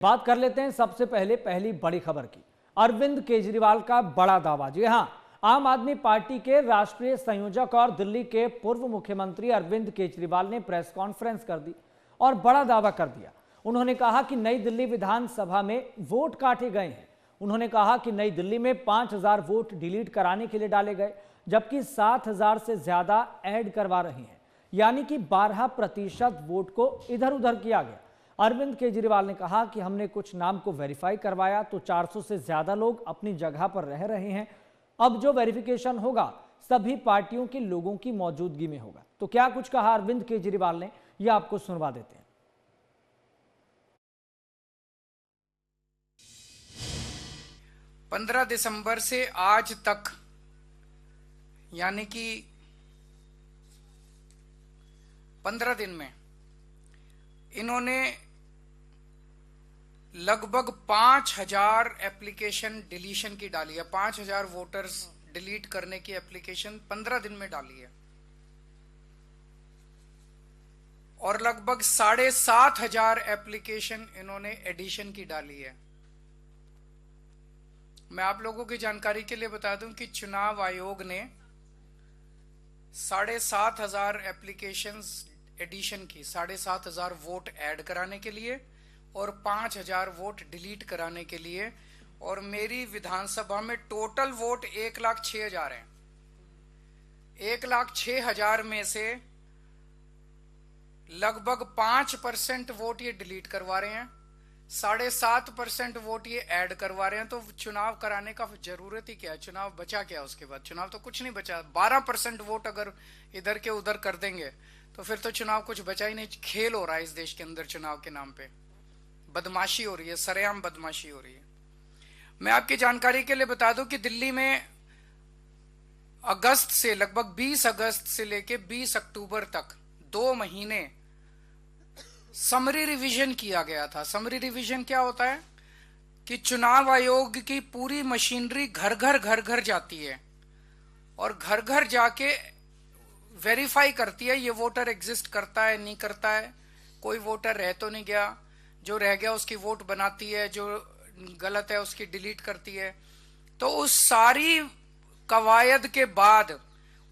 बात कर लेते हैं सबसे पहले पहली बड़ी खबर की। अरविंद केजरीवाल का बड़ा दावा। जी हां, आम आदमी पार्टी के राष्ट्रीय संयोजक और दिल्ली के पूर्व मुख्यमंत्री अरविंद केजरीवाल ने प्रेस कॉन्फ्रेंस कर दी और बड़ा दावा कर दिया। उन्होंने कहा कि नई दिल्ली विधानसभा में वोट काटे गए हैं। उन्होंने कहा कि नई दिल्ली में 5000 वोट डिलीट कराने के लिए डाले गए, जबकि 7000 से ज्यादा ऐड करवा रहे हैं, यानी कि 12% वोट को इधर उधर किया गया। अरविंद केजरीवाल ने कहा कि हमने कुछ नाम को वेरीफाई करवाया तो 400 से ज्यादा लोग अपनी जगह पर रह रहे हैं। अब जो वेरिफिकेशन होगा सभी पार्टियों के लोगों की मौजूदगी में होगा। तो क्या कुछ कहा अरविंद केजरीवाल ने, यह आपको सुनवा देते हैं। 15 दिसंबर से आज तक यानी कि 15 दिन में इन्होंने लगभग 5000 एप्लीकेशन डिलीशन की डाली है। 5000 वोटर्स डिलीट करने की एप्लीकेशन 15 दिन में डाली है और लगभग 7500 एप्लीकेशन इन्होंने एडिशन की डाली है। मैं आप लोगों की जानकारी के लिए बता दूं कि चुनाव आयोग ने 7500 एप्लीकेशंस एडिशन की, 7500 वोट ऐड कराने के लिए और 5000 वोट डिलीट कराने के लिए, और मेरी विधानसभा में टोटल वोट 1,06,000 हैं। 1,06,000 में से लगभग 5% वोट ये डिलीट करवा रहे हैं, 7.5% वोट ये ऐड करवा रहे हैं। तो चुनाव कराने का जरूरत ही क्या है? चुनाव बचा क्या उसके बाद? चुनाव तो कुछ नहीं बचा। 12% वोट अगर इधर के उधर कर देंगे तो फिर तो चुनाव कुछ बचा ही नहीं। खेल हो रहा है इस देश के अंदर चुनाव के नाम पे, बदमाशी हो रही है, सरेआम बदमाशी हो रही है। मैं आपकी जानकारी के लिए बता दूं कि दिल्ली में अगस्त से, लगभग 20 अगस्त से लेके 20 अक्टूबर तक 2 महीने समरी रिवीजन किया गया था। समरी रिवीजन क्या होता है कि चुनाव आयोग की पूरी मशीनरी घर घर जाती है और घर घर जाके वेरीफाई करती है ये वोटर एग्जिस्ट करता है, नहीं करता है, कोई वोटर रह तो नहीं गया, जो रह गया उसकी वोट बनाती है, जो गलत है उसकी डिलीट करती है। तो उस सारी कवायद के बाद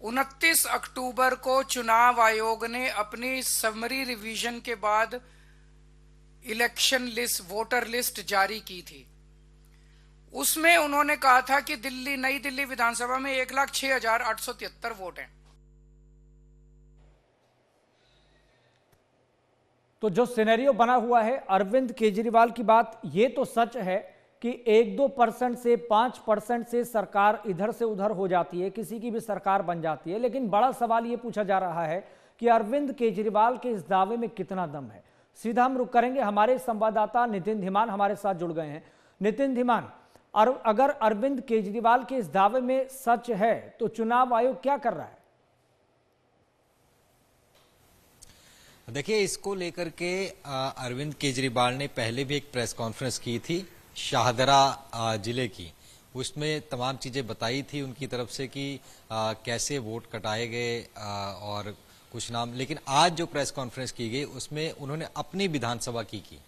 29 अक्टूबर को चुनाव आयोग ने अपनी समरी रिवीजन के बाद इलेक्शन लिस्ट, वोटर लिस्ट जारी की थी। उसमें उन्होंने कहा था कि नई दिल्ली विधानसभा में 1,06,873 वोट हैं। तो जो सिनेरियो बना हुआ है अरविंद केजरीवाल की बात, ये तो सच है कि 1-2% से 5% से सरकार इधर से उधर हो जाती है, किसी की भी सरकार बन जाती है। लेकिन बड़ा सवाल ये पूछा जा रहा है कि अरविंद केजरीवाल के इस दावे में कितना दम है। सीधा हम रुक करेंगे, हमारे संवाददाता नितिन धीमान हमारे साथ जुड़ गए हैं। नितिन धीमान, अगर अरविंद केजरीवाल के इस दावे में सच है तो चुनाव आयोग क्या कर रहा है? देखिए, इसको लेकर के अरविंद केजरीवाल ने पहले भी एक प्रेस कॉन्फ्रेंस की थी शाहदरा जिले की। उसमें तमाम चीजें बताई थी उनकी तरफ से कि कैसे वोट कटाए गए और कुछ नाम। लेकिन आज जो प्रेस कॉन्फ्रेंस की गई उसमें उन्होंने अपनी विधानसभा की।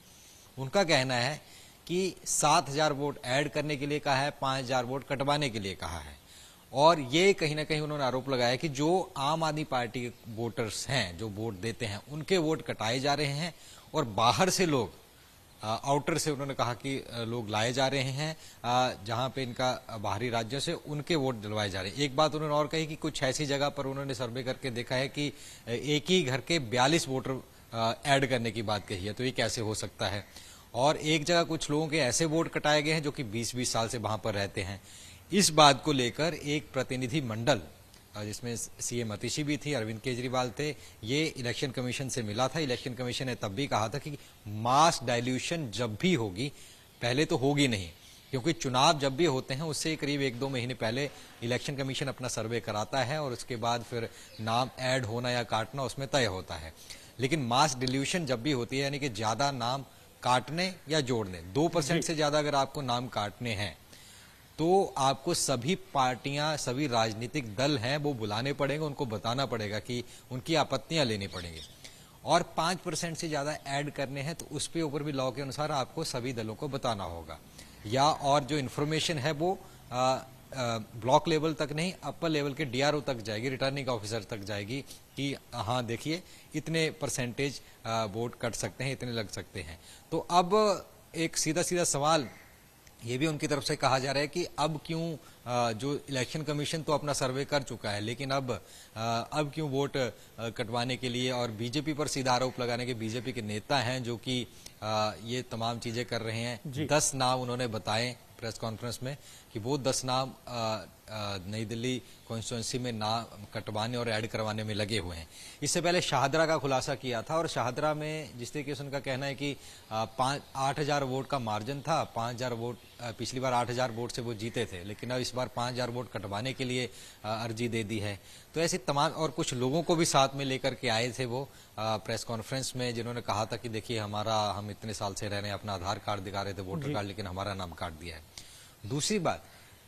उनका कहना है कि 7000 वोट ऐड करने के लिए कहा है, 5000 वोट कटवाने के लिए कहा है। और ये कहीं ना कहीं उन्होंने आरोप लगाया कि जो आम आदमी पार्टी के वोटर्स हैं, जो वोट देते हैं, उनके वोट कटाए जा रहे हैं और बाहर से लोग, आउटर से उन्होंने कहा कि लोग लाए जा रहे हैं, जहां पे इनका बाहरी राज्यों से उनके वोट दिलवाए जा रहे हैं। एक बात उन्होंने और कही कि कुछ ऐसी जगह पर उन्होंने सर्वे करके देखा है कि एक ही घर के 42 वोटर ऐड करने की बात कही है। तो ये कैसे हो सकता है? और एक जगह कुछ लोगों के ऐसे वोट कटाए गए हैं जो कि 20-20 साल से वहां पर रहते हैं। इस बात को लेकर एक प्रतिनिधि मंडल, जिसमें सीएम अतिशी भी थी, अरविंद केजरीवाल थे, ये इलेक्शन कमीशन से मिला था। इलेक्शन कमीशन ने तब भी कहा था कि मास डाइल्यूशन जब भी होगी, पहले तो होगी नहीं, क्योंकि चुनाव जब भी होते हैं उससे करीब 1-2 महीने पहले इलेक्शन कमीशन अपना सर्वे कराता है और उसके बाद फिर नाम ऐड होना या काटना उसमें तय होता है। लेकिन मास डिल्यूशन जब भी होती है, यानी कि ज्यादा नाम काटने या जोड़ने, 2% से ज्यादा अगर आपको नाम काटने हैं तो आपको सभी पार्टियां, सभी राजनीतिक दल हैं वो बुलाने पड़ेंगे, उनको बताना पड़ेगा कि उनकी आपत्तियां लेनी पड़ेंगी। और 5% से ज्यादा ऐड करने हैं तो उस पे ऊपर भी लॉ के अनुसार आपको सभी दलों को बताना होगा, या और जो इन्फॉर्मेशन है वो ब्लॉक लेवल तक नहीं, अपर लेवल के डीआरओ तक जाएगी, रिटर्निंग ऑफिसर तक जाएगी कि हाँ देखिए इतने परसेंटेज वोट कट सकते हैं, इतने लग सकते हैं। तो अब एक सीधा सीधा सवाल ये भी उनकी तरफ से कहा जा रहा है कि अब क्यों जो इलेक्शन कमीशन तो अपना सर्वे कर चुका है, लेकिन अब क्यों वोट कटवाने के लिए और बीजेपी पर सीधा आरोप लगाने के बीजेपी के नेता हैं जो कि ये तमाम चीजें कर रहे हैं। 10 नाम उन्होंने बताए प्रेस कॉन्फ्रेंस में कि वो 10 नाम नई दिल्ली कॉन्स्टिट्यूंसी में नाम कटवाने और ऐड करवाने में लगे हुए हैं। इससे पहले शाहदरा का खुलासा किया था और शाहदरा में जिस तरीके से उनका कहना है कि 8,000 वोट का मार्जिन था, 5,000 वोट, पिछली बार 8,000 वोट से वो जीते थे, लेकिन अब इस बार 5,000 वोट कटवाने के लिए अर्जी दे दी है। तो ऐसे तमाम और कुछ लोगों को भी साथ में लेकर के आए थे वो प्रेस कॉन्फ्रेंस में, जिन्होंने कहा था कि देखिए हम इतने साल से रह रहे हैं, अपना आधार कार्ड दिखा रहे थे, वोटर कार्ड, लेकिन हमारा नाम काट दिया है। दूसरी बात,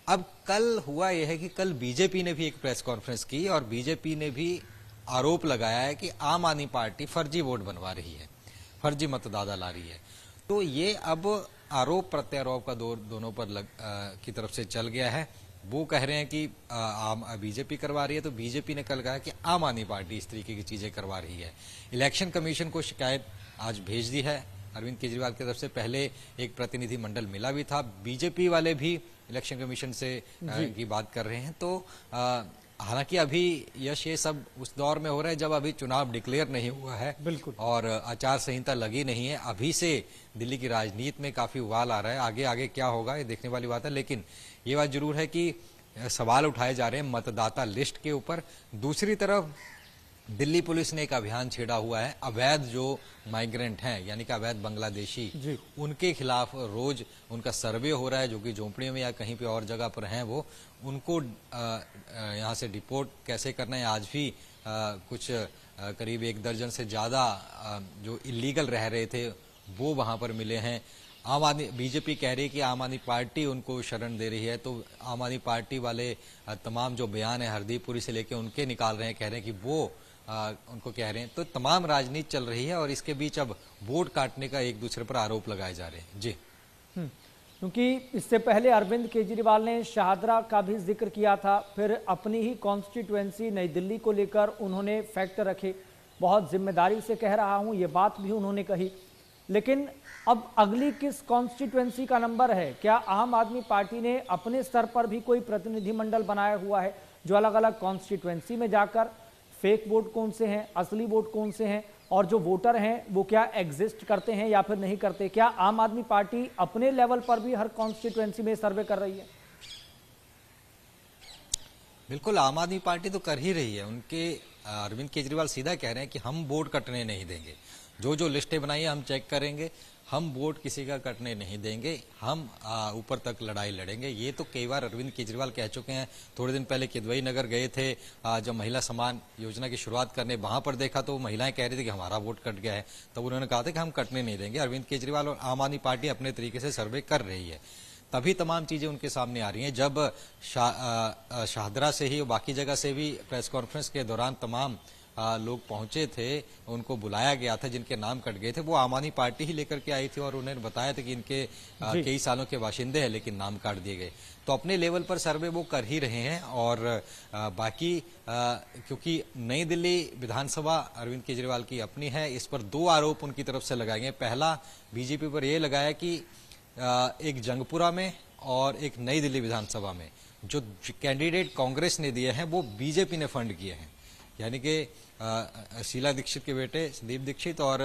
अब कल हुआ यह है कि कल बीजेपी ने भी एक प्रेस कॉन्फ्रेंस की और बीजेपी ने भी आरोप लगाया है कि आम आदमी पार्टी फर्जी वोट बनवा रही है, फर्जी मतदाता ला रही है। तो ये अब आरोप प्रत्यारोप का दौर दोनों पर की तरफ से चल गया है। वो कह रहे हैं कि बीजेपी करवा रही है, तो बीजेपी ने कल कहा कि आम आदमी पार्टी इस तरीके की चीजें करवा रही है। इलेक्शन कमीशन को शिकायत आज भेज दी है अरविंद केजरीवाल की तरफ से। पहले एक प्रतिनिधि मंडल मिला भी था, बीजेपी वाले भी इलेक्शन कमीशन से की बात कर रहे हैं। तो हालांकि अभी यश ये सब उस दौर में हो रहा है जब अभी चुनाव डिक्लेयर नहीं हुआ है, बिल्कुल, और आचार संहिता लगी नहीं है। अभी से दिल्ली की राजनीति में काफी उबाल आ रहा है, आगे आगे क्या होगा ये देखने वाली बात है। लेकिन ये बात जरूर है कि सवाल उठाए जा रहे हैं मतदाता लिस्ट के ऊपर। दूसरी तरफ दिल्ली पुलिस ने एक अभियान छेड़ा हुआ है, अवैध जो माइग्रेंट हैं यानी कि अवैध बांग्लादेशी, उनके खिलाफ रोज उनका सर्वे हो रहा है, जो कि झोंपड़ियों में या कहीं पे और जगह पर हैं, वो उनको यहाँ से डिपोर्ट कैसे करना है। आज भी कुछ करीब 1 दर्जन से ज्यादा जो इलीगल रह रहे थे वो वहां पर मिले हैं। आम आदमी बीजेपी कह रही है कि आम आदमी पार्टी उनको शरण दे रही है, तो आम आदमी पार्टी वाले तमाम जो बयान है हरदीपपुरी से लेके उनके निकाल रहे हैं, कह रहे हैं कि वो उनको कह रहे हैं। तो तमाम राजनीति चल रही है और इसके बीच अब वोट काटने का एक दूसरे पर आरोप लगाए जा रहे हैं। जी, क्योंकि इससे पहले अरविंद केजरीवाल ने शाहदरा का भी जिक्र किया था, फिर अपनी ही कॉन्स्टिट्यूएंसी नई दिल्ली को लेकर उन्होंने फैक्ट रखे। बहुत जिम्मेदारी से कह रहा हूं, ये बात भी उन्होंने कही। लेकिन अब अगली किस कॉन्स्टिट्यूएंसी का नंबर है? क्या आम आदमी पार्टी ने अपने स्तर पर भी कोई प्रतिनिधिमंडल बनाया हुआ है जो अलग अलग कॉन्स्टिट्यूएंसी में जाकर फेक वोट कौन से हैं, असली वोट कौन से हैं, और जो वोटर हैं वो क्या एग्जिस्ट करते हैं या फिर नहीं करते? क्या आम आदमी पार्टी अपने लेवल पर भी हर कॉन्स्टिट्यूएंसी में सर्वे कर रही है? बिल्कुल, आम आदमी पार्टी तो कर ही रही है। उनके अरविंद केजरीवाल सीधा कह रहे हैं कि हम वोट कटने नहीं देंगे, जो लिस्टें बनाई है हम चेक करेंगे, हम वोट किसी का कटने नहीं देंगे, हम ऊपर तक लड़ाई लड़ेंगे। ये तो कई बार अरविंद केजरीवाल कह चुके हैं। थोड़े दिन पहले किदवई नगर गए थे, जब महिला सम्मान योजना की शुरुआत करने, वहां पर देखा तो महिलाएं कह रही थी कि हमारा वोट कट गया है, तब उन्होंने कहा था कि हम कटने नहीं देंगे। अरविंद केजरीवाल और आम आदमी पार्टी अपने तरीके से सर्वे कर रही है, तभी तमाम चीजें उनके सामने आ रही हैं। जब शाहदरा से ही बाकी जगह से भी प्रेस कॉन्फ्रेंस के दौरान तमाम लोग पहुंचे थे, उनको बुलाया गया था, जिनके नाम कट गए थे, वो आम आदमी पार्टी ही लेकर के आई थी और उन्हें बताया था कि इनके कई सालों के बाशिंदे हैं लेकिन नाम काट दिए गए। तो अपने लेवल पर सर्वे वो कर ही रहे हैं। और बाकी क्योंकि नई दिल्ली विधानसभा अरविंद केजरीवाल की अपनी है, इस पर 2 आरोप उनकी तरफ से लगाए गए। पहला बीजेपी पर यह लगाया कि एक जंगपुरा में और एक नई दिल्ली विधानसभा में जो कैंडिडेट कांग्रेस ने दिए हैं वो बीजेपी ने फंड किए हैं, यानी कि शीला दीक्षित के बेटे संदीप दीक्षित और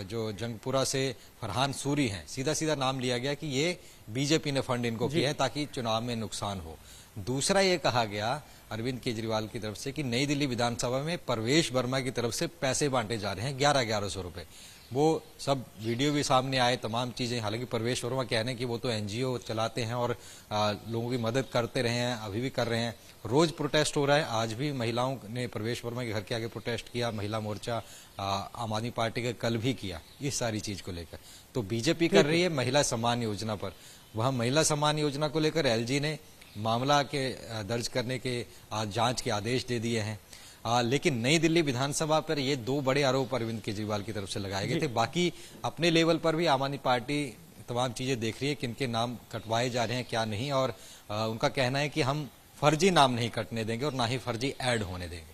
जो जंगपुरा से फरहान सूरी हैं, सीधा सीधा नाम लिया गया कि ये बीजेपी ने फंड इनको किया है ताकि चुनाव में नुकसान हो। दूसरा ये कहा गया अरविंद केजरीवाल की तरफ से कि नई दिल्ली विधानसभा में परवेश वर्मा की तरफ से पैसे बांटे जा रहे हैं 1100 रुपए। वो सब वीडियो भी सामने आए, तमाम चीजें। हालांकि परवेश वर्मा कह रहे हैं कि वो तो एनजीओ चलाते हैं और लोगों की मदद करते रहे हैं, अभी भी कर रहे हैं। रोज प्रोटेस्ट हो रहा है, आज भी महिलाओं ने परवेश वर्मा के घर के आगे प्रोटेस्ट किया, महिला मोर्चा आम आदमी पार्टी का कल भी किया इस सारी चीज को लेकर। तो बीजेपी कर रही है महिला सम्मान योजना पर। वहां महिला सम्मान योजना को लेकर एलजी ने मामला के दर्ज करने के जांच के आदेश दे दिए हैं। लेकिन नई दिल्ली विधानसभा पर ये दो बड़े आरोप अरविंद केजरीवाल की तरफ से लगाए गए थे। बाकी अपने लेवल पर भी आम आदमी पार्टी तमाम चीजें देख रही है कि इनके नाम कटवाए जा रहे हैं क्या नहीं, और उनका कहना है कि हम फर्जी नाम नहीं कटने देंगे और ना ही फर्जी ऐड होने देंगे।